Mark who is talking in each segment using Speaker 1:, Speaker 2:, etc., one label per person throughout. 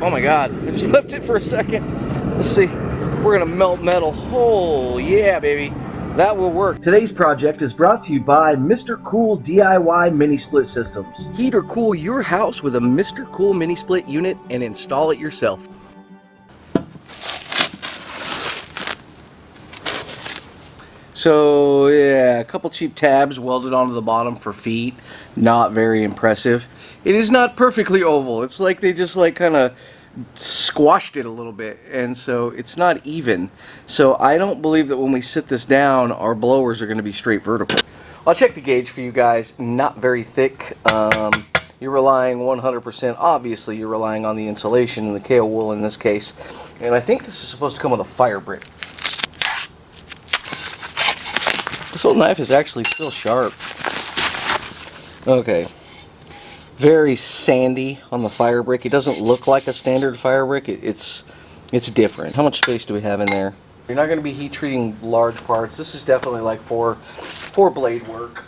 Speaker 1: Oh my god, I just left it for a second. Let's see. We're gonna melt metal. Oh yeah, baby. That will work. Today's project is brought to you by Mr. Cool DIY Mini Split Systems. Heat or cool your house with a Mr. Cool Mini Split unit and install it yourself. So yeah, a couple cheap tabs welded onto the bottom for feet. Not very impressive. It is not perfectly oval. It's like they just like kind of squashed it a little bit, and so it's not even. So I don't believe that when we sit this down, our blowers are going to be straight vertical. I'll check the gauge for you guys. Not very thick. You're relying 100%. Obviously, you're relying on the insulation and the KO wool in this case. And I think this is supposed to come with a fire brick. This old knife is actually still sharp. Okay. Very sandy on the fire brick. It doesn't look like a standard fire brick. It's different. How much space do we have in there? You're not going to be heat treating large parts. This is definitely like for blade work.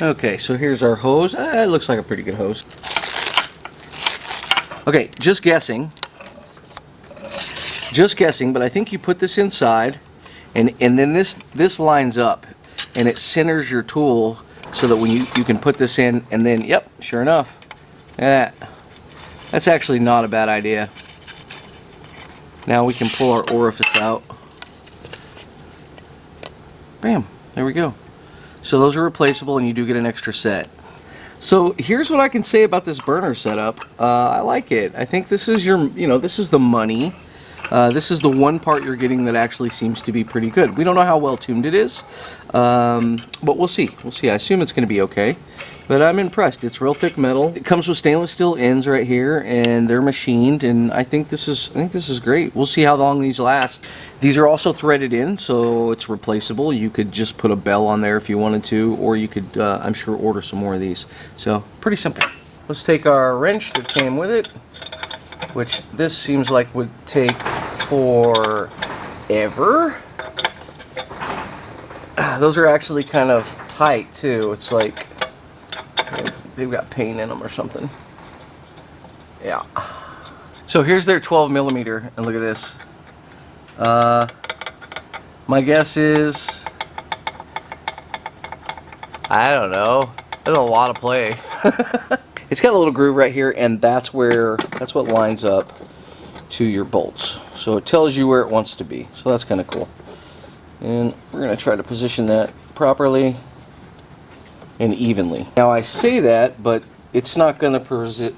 Speaker 1: Okay, so here's our hose. It looks like a pretty good hose. Okay, just guessing, but I think you put this inside, and then this lines up, and it centers your tool so that when you can put this in, and then, yep, sure enough, that's actually not a bad idea. Now we can pull our orifice out. Bam, there we go. So those are replaceable, and you do get an extra set. So here's what I can say about this burner setup. I like it. I think this is this is the money. This is the one part you're getting that actually seems to be pretty good. We don't know how well tuned it is, but we'll see. We'll see. I assume it's going to be okay. But I'm impressed. It's real thick metal. It comes with stainless steel ends right here, and they're machined. And I think this is great. We'll see how long these last. These are also threaded in, so it's replaceable. You could just put a bell on there if you wanted to, or you could, I'm sure, order some more of these. So pretty simple. Let's take our wrench that came with it, which this seems like would take forever. Those are actually kind of tight too. It's like they've got paint in them or something. Yeah. So here's their 12mm, and look at this. My guess is, I don't know. There's a lot of play. It's got a little groove right here, and that's what lines up to your bolts. So it tells you where it wants to be. So that's kind of cool. And we're going to try to position that properly and evenly. Now I say that, but it's not going to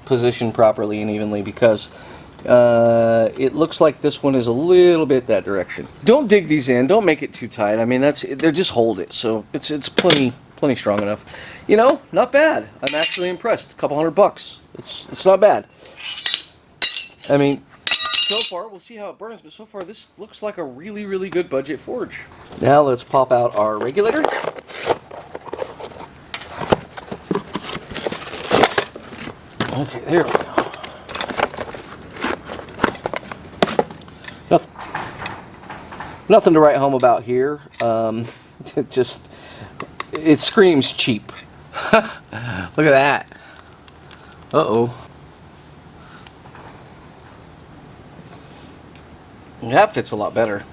Speaker 1: position properly and evenly because it looks like this one is a little bit that direction. Don't dig these in. Don't make it too tight. I mean, they're just hold it. So it's plenty strong enough. You know, not bad. I'm actually impressed. A couple $100. It's not bad. I mean, so far we'll see how it burns, but so far this looks like a really, really good budget forge. Now let's pop out our regulator. Okay, there we go. Nothing to write home about here. It screams cheap. Look at that. Uh-oh. That fits a lot better.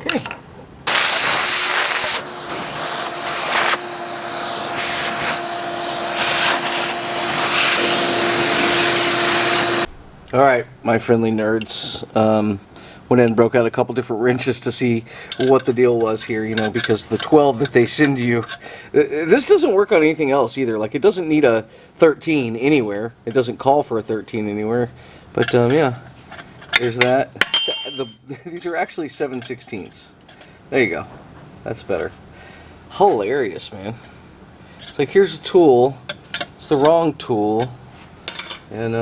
Speaker 1: Okay. Alright, my friendly nerds. Went in and broke out a couple different wrenches to see what the deal was here, you know, because the 12 that they send you, this doesn't work on anything else either. Like, it doesn't need a 13 anywhere. It doesn't call for a 13 anywhere. But, yeah, there's that. These are actually 7/16. There you go. That's better. Hilarious, man. It's like, here's a tool. It's the wrong tool. And,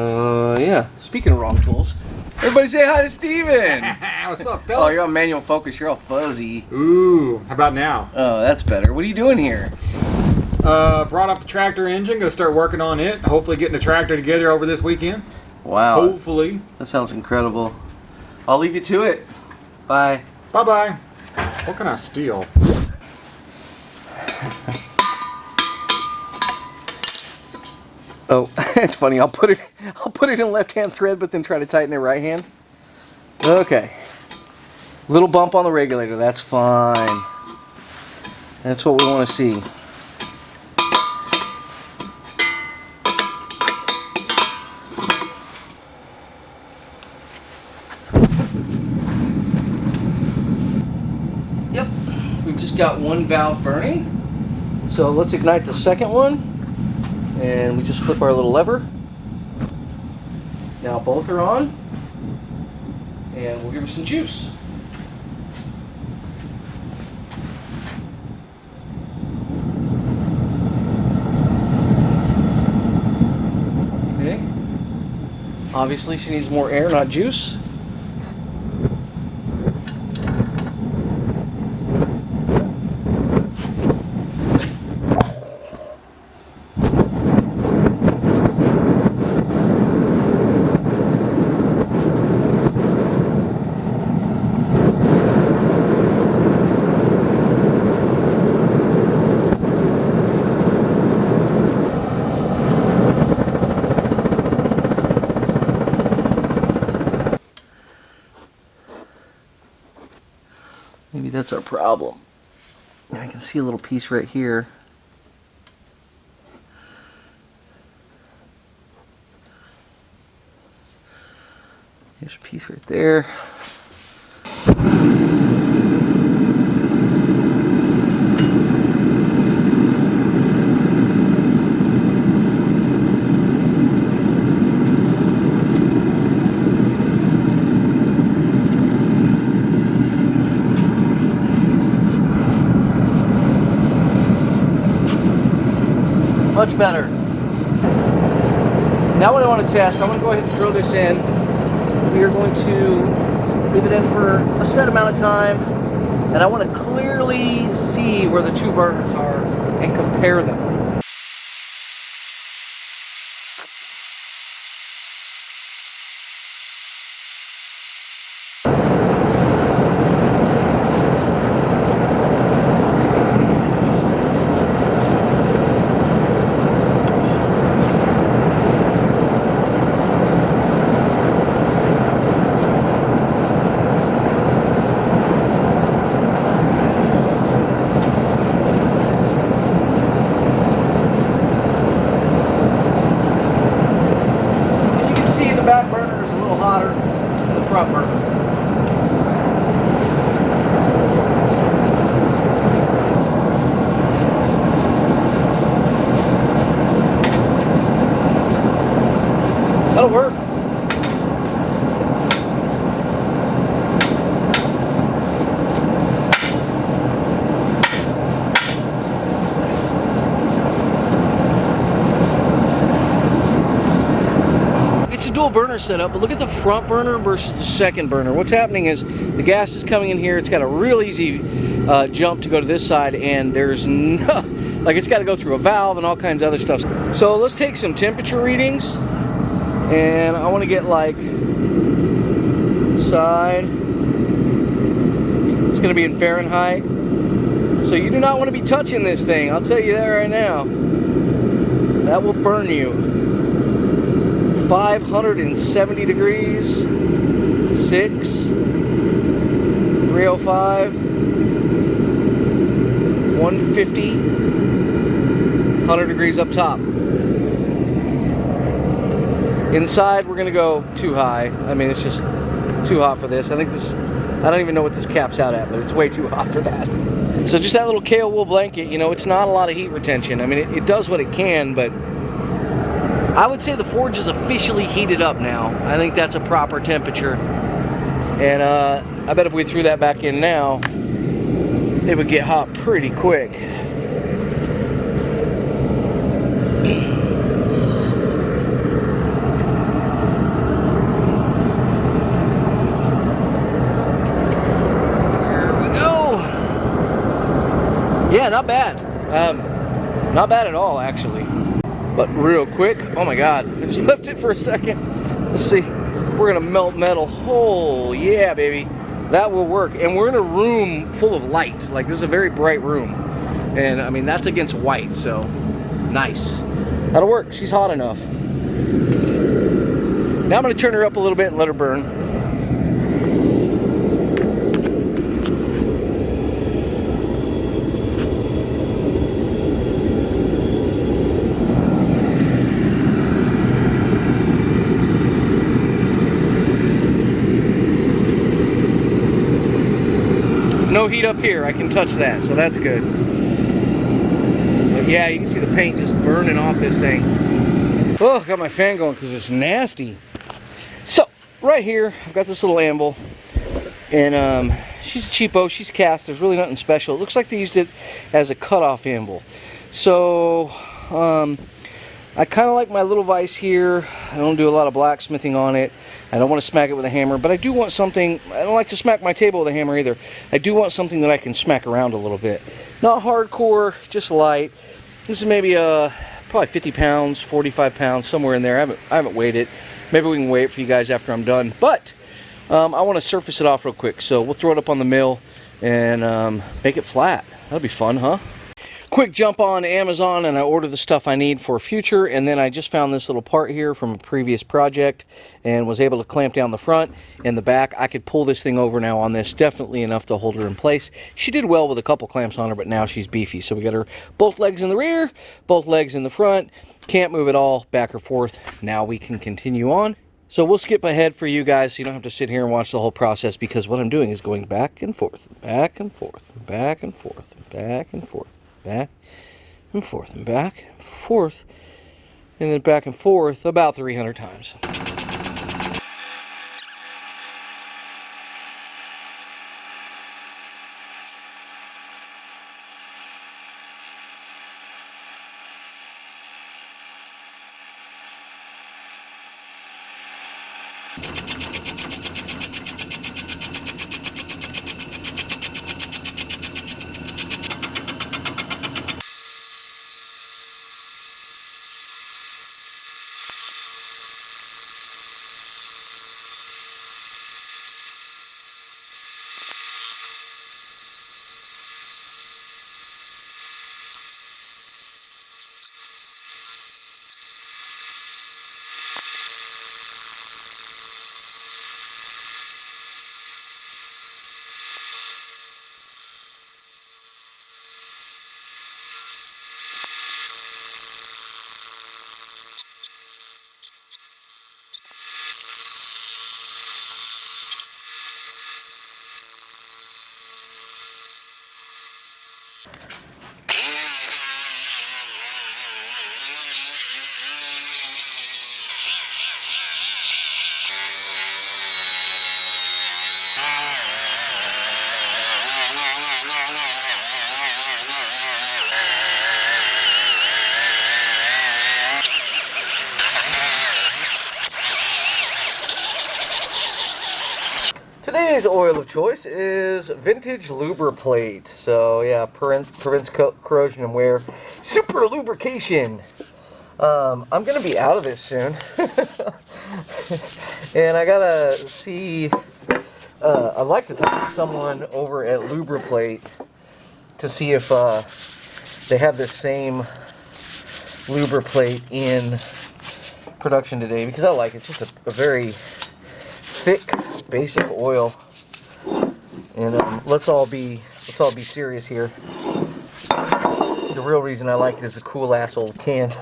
Speaker 1: yeah. Speaking of wrong tools, everybody say hi to Steven!
Speaker 2: What's up, fellas?
Speaker 1: Oh, you're on manual focus. You're all fuzzy.
Speaker 2: Ooh, how about now?
Speaker 1: Oh, that's better. What are you doing here?
Speaker 2: Brought up the tractor engine. Gonna start working on it. Hopefully getting the tractor together over this weekend.
Speaker 1: Wow.
Speaker 2: Hopefully.
Speaker 1: That sounds incredible. I'll leave you to it. Bye.
Speaker 2: Bye-bye. What can I steal?
Speaker 1: Oh, it's funny. I'll put it in left-hand thread, but then try to tighten it right hand. Okay. Little bump on the regulator. That's fine. That's what we want to see. Yep. We've just got one valve burning. So let's ignite the second one. And we just flip our little lever. Now both are on. And we'll give her some juice. Okay. Obviously she needs more air, not juice. Maybe that's our problem. And I can see a little piece right here. There's a piece right there. Much better. Now what I want to test, I'm going to go ahead and throw this in. We are going to leave it in for a set amount of time, and I want to clearly see where the two burners are and compare them. Back burner is a little hotter than the front burner. That'll work. Dual burner setup, but look at the front burner versus the second burner. What's happening is the gas is coming in here. It's got a real easy jump to go to this side, and there's no, like, it's got to go through a valve and all kinds of other stuff. So let's take some temperature readings, and I want to get like side. It's going to be in Fahrenheit, so you do not want to be touching this thing. I'll tell you that right now. That will burn you. 570 degrees, 6, 305, 150, 100 degrees up top. Inside, we're gonna go too high. I mean, it's just too hot for this. I think this, I don't even know what this caps out at, but it's way too hot for that. So just that little kale wool blanket, you know, it's not a lot of heat retention. I mean, it does what it can, but I would say the forge is officially heated up now. I think that's a proper temperature. And I bet if we threw that back in now, they would get hot pretty quick. Yeah, not bad. Not bad at all, actually. But real quick, oh my God, I just left it for a second. Let's see, we're gonna melt metal. Oh yeah, baby, that will work. And we're in a room full of light. Like, this is a very bright room. And I mean, that's against white, so nice. That'll work, she's hot enough. Now I'm gonna turn her up a little bit and let her burn. No heat up here, I can touch that, so that's good. But yeah, you can see the paint just burning off this thing. Oh, got my fan going because it's nasty. So, right here, I've got this little Anvil. And she's a cheapo, she's cast, there's really nothing special. It looks like they used it as a cutoff anvil. So, I kind of like my little vise here. I don't do a lot of blacksmithing on it. I don't want to smack it with a hammer, but I do want something. I don't like to smack my table with a hammer either. I do want something that I can smack around a little bit. Not hardcore, just light. This is maybe probably 50 pounds, 45 pounds, somewhere in there. I haven't weighed it. Maybe we can weigh it for you guys after I'm done. But I want to surface it off real quick, so we'll throw it up on the mill and make it flat. That'll be fun, huh? Quick jump on Amazon and I ordered the stuff I need for future, and then I just found this little part here from a previous project and was able to clamp down the front and the back. I could pull this thing over now on this, definitely enough to hold her in place. She did well with a couple clamps on her, but now she's beefy. So we got her both legs in the rear, both legs in the front. Can't move at all, back or forth. Now we can continue on. So we'll skip ahead for you guys so you don't have to sit here and watch the whole process, because what I'm doing is going back and forth, back and forth, back and forth, back and forth. Back and forth and back and forth, and then back and forth about 300 times. Today's oil of choice is vintage Lubricating. So yeah, prevents corrosion and wear. Super lubrication. I'm gonna be out of this soon, and I gotta see. I'd like to talk to someone over at Lubricating to see if they have this same Lubricating in production today, because I like it. It's just a very thick, basic oil, and let's all be serious here. The real reason I like it is the cool ass old can.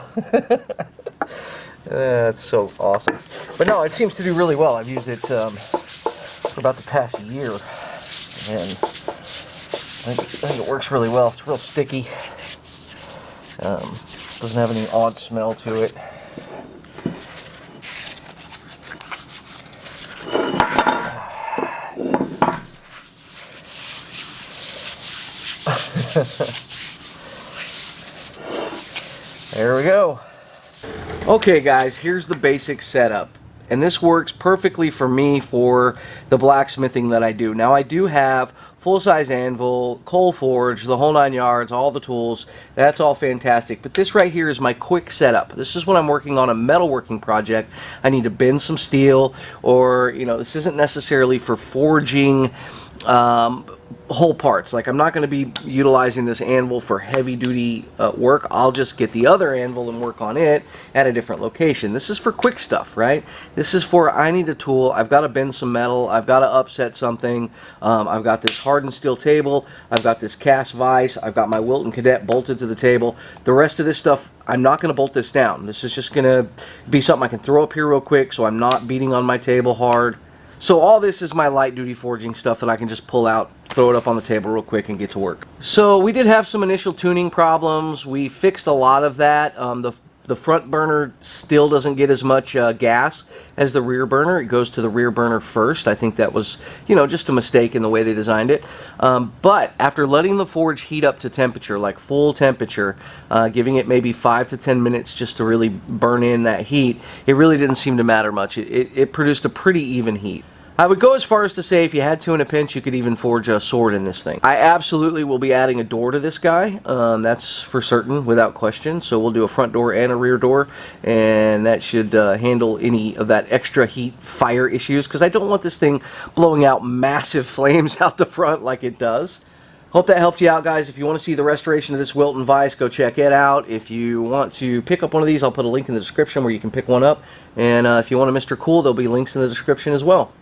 Speaker 1: That's so awesome. But no, it seems to do really well. I've used it for about the past year, and I think it works really well. It's real sticky. Doesn't have any odd smell to it. There we go. Okay guys, here's the basic setup. And this works perfectly for me for the blacksmithing that I do. Now I do have full-size anvil, coal forge, the whole 9 yards, all the tools. That's all fantastic. But this right here is my quick setup. This is when I'm working on a metalworking project. I need to bend some steel, or, you know, this isn't necessarily for forging whole parts. Like, I'm not going to be utilizing this anvil for heavy duty work. I'll just get the other anvil and work on it at a different location. This is for quick stuff, right? This is for, I need a tool, I've got to bend some metal, I've got to upset something, I've got this hardened steel table, I've got this cast vise, I've got my Wilton Cadet bolted to the table. The rest of this stuff, I'm not going to bolt this down. This is just going to be something I can throw up here real quick so I'm not beating on my table hard. So all this is my light duty forging stuff that I can just pull out, throw it up on the table real quick and get to work. So we did have some initial tuning problems. We fixed a lot of that. The front burner still doesn't get as much gas as the rear burner. It goes to the rear burner first. I think that was, you know, just a mistake in the way they designed it. But after letting the forge heat up to temperature, like full temperature, giving it maybe 5 to 10 minutes just to really burn in that heat, it really didn't seem to matter much. It produced a pretty even heat. I would go as far as to say if you had to in a pinch, you could even forge a sword in this thing. I absolutely will be adding a door to this guy. That's for certain, without question. So we'll do a front door and a rear door, and that should handle any of that extra heat fire issues, because I don't want this thing blowing out massive flames out the front like it does. Hope that helped you out, guys. If you want to see the restoration of this Wilton vise, go check it out. If you want to pick up one of these, I'll put a link in the description where you can pick one up. And if you want a Mr. Cool, there'll be links in the description as well.